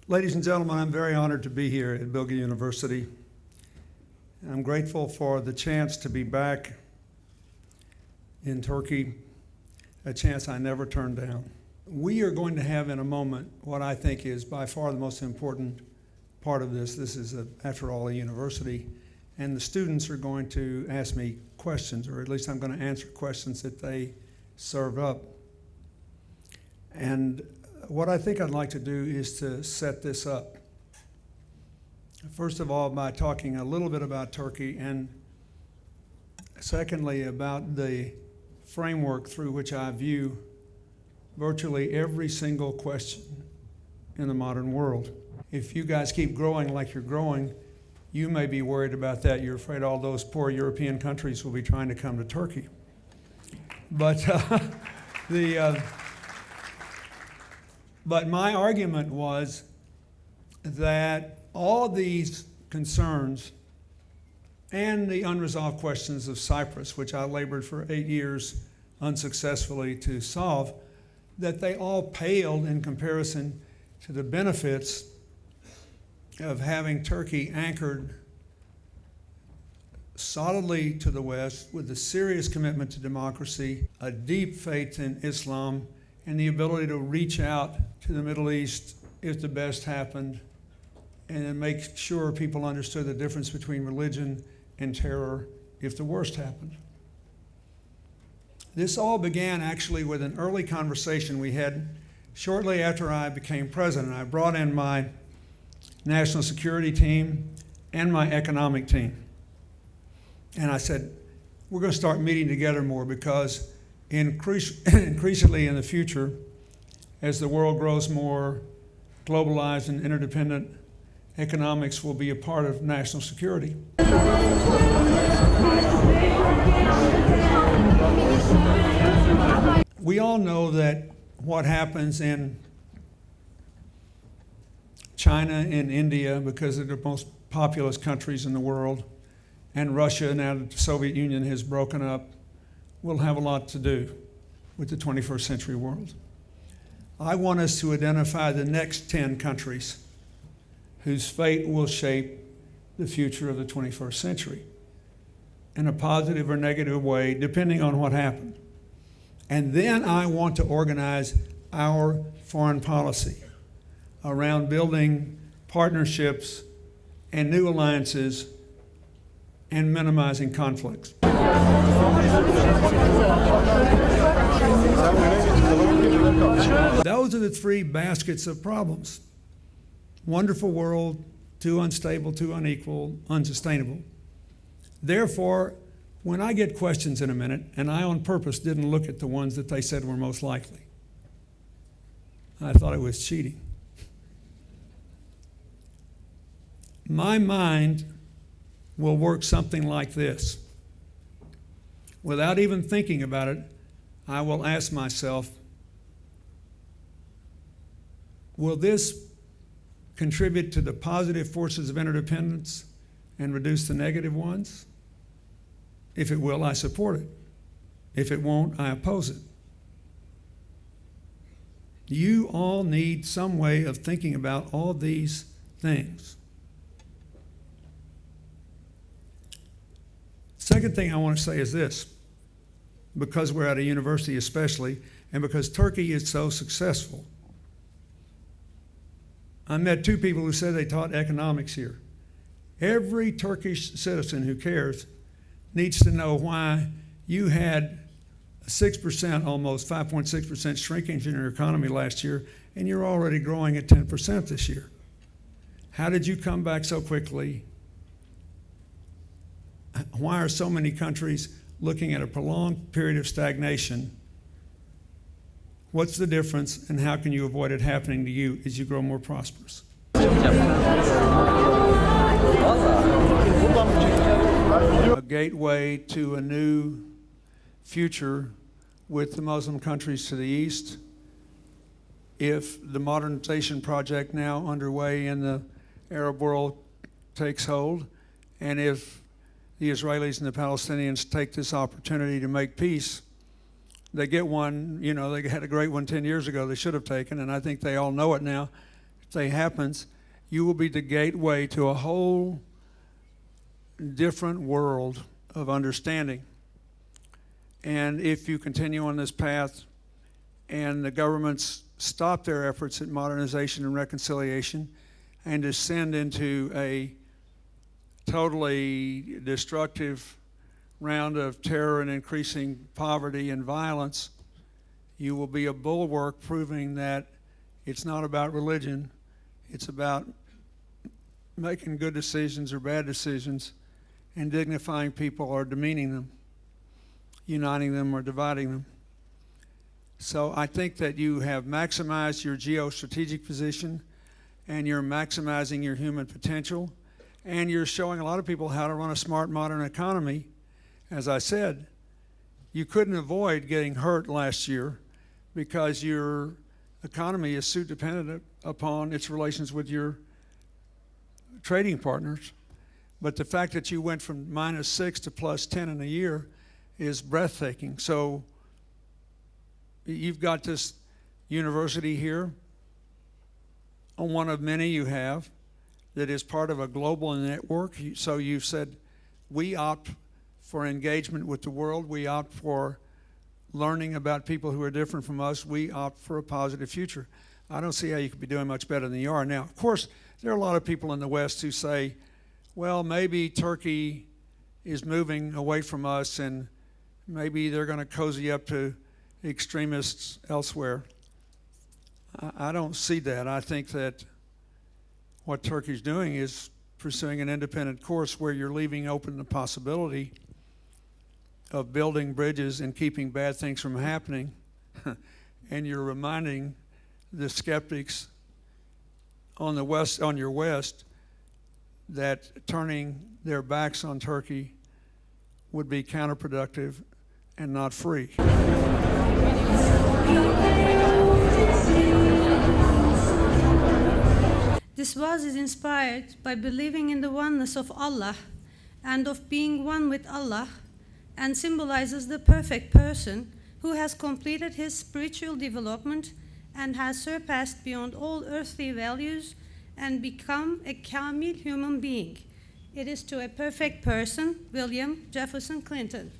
Ladies and gentlemen, I'm very honored to be here at Bilgi University. I'm grateful for the chance to be back in Turkey, a chance I never turned down. We are going to have in a moment what I think is by far the most important part of this. This is, after all, a university, and the students are going to ask me questions, or at least I'm going to answer questions that they serve up. And what I think I'd like to do is to set this up. First of all, by talking a little bit about Turkey, and secondly, about the framework through which I view virtually every single question in the modern world. If you guys keep growing like you're growing, you may be worried about that. You're afraid all those poor European countries will be trying to come to Turkey. But But my argument was that all these concerns and the unresolved questions of Cyprus, which I labored for 8 years unsuccessfully to solve, that they all paled in comparison to the benefits of having Turkey anchored solidly to the West with a serious commitment to democracy, a deep faith in Islam, and the ability to reach out to the Middle East if the best happened, and then make sure people understood the difference between religion and terror if the worst happened. This all began actually with an early conversation we had shortly after I became president. I brought in my national security team and my economic team. And I said, we're going to start meeting together more, because increasingly in the future, as the world grows more globalized and interdependent, economics will be a part of national security. We all know that what happens in China and India, because they're the most populous countries in the world, and Russia, now that the Soviet Union has broken up, will have a lot to do with the 21st century world. I want us to identify the next 10 countries whose fate will shape the future of the 21st century in a positive or negative way, depending on what happened. And then I want to organize our foreign policy around building partnerships and new alliances and minimizing conflicts. Those are the three baskets of problems. Wonderful world, too unstable, too unequal, unsustainable. Therefore, when I get questions in a minute, and I on purpose didn't look at the ones that they said were most likely, I thought it was cheating. My mind will work something like this. Without even thinking about it, I will ask myself, will this contribute to the positive forces of interdependence and reduce the negative ones? If it will, I support it. If it won't, I oppose it. You all need some way of thinking about all these things. Second thing I want to say is this, because we're at a university especially, and because Turkey is so successful. I met two people who said they taught economics here. Every Turkish citizen who cares needs to know why you had 6%, almost 5.6% shrinkage in your economy last year, and you're already growing at 10% this year. How did you come back so quickly? Why are so many countries looking at a prolonged period of stagnation? What's the difference, and how can you avoid it happening to you as you grow more prosperous? A gateway to a new future with the Muslim countries to the east. If the modernization project now underway in the Arab world takes hold, and if the Israelis and the Palestinians take this opportunity to make peace, they get one, they had a great one 10 years ago they should have taken, and I think they all know it now. day happens, you will be the gateway to a whole different world of understanding. And if you continue on this path and the governments stop their efforts at modernization and reconciliation and descend into a totally destructive round of terror and increasing poverty and violence, you will be a bulwark proving that it's not about religion, it's about making good decisions or bad decisions and dignifying people or demeaning them, uniting them or dividing them. So I think that you have maximized your geostrategic position and you're maximizing your human potential and you're showing a lot of people how to run a smart modern economy. As I said, you couldn't avoid getting hurt last year because your economy is so dependent upon its relations with your trading partners. But the fact that you went from -6 to +10 in a year is breathtaking. So you've got this university here, one of many you have, that is part of a global network. So you've said, we opt for engagement with the world, we opt for learning about people who are different from us, we opt for a positive future. I don't see how you could be doing much better than you are. Now, of course, there are a lot of people in the West who say, well, maybe Turkey is moving away from us and maybe they're going to cozy up to extremists elsewhere. I don't see that. I think that what Turkey's doing is pursuing an independent course where you're leaving open the possibility of building bridges and keeping bad things from happening. And you're reminding the skeptics on the West, on your West, that turning their backs on Turkey would be counterproductive and not free. This was inspired by believing in the oneness of Allah and of being one with Allah, and symbolizes the perfect person who has completed his spiritual development and has surpassed beyond all earthly values and become a Kamil human being. It is to a perfect person, William Jefferson Clinton.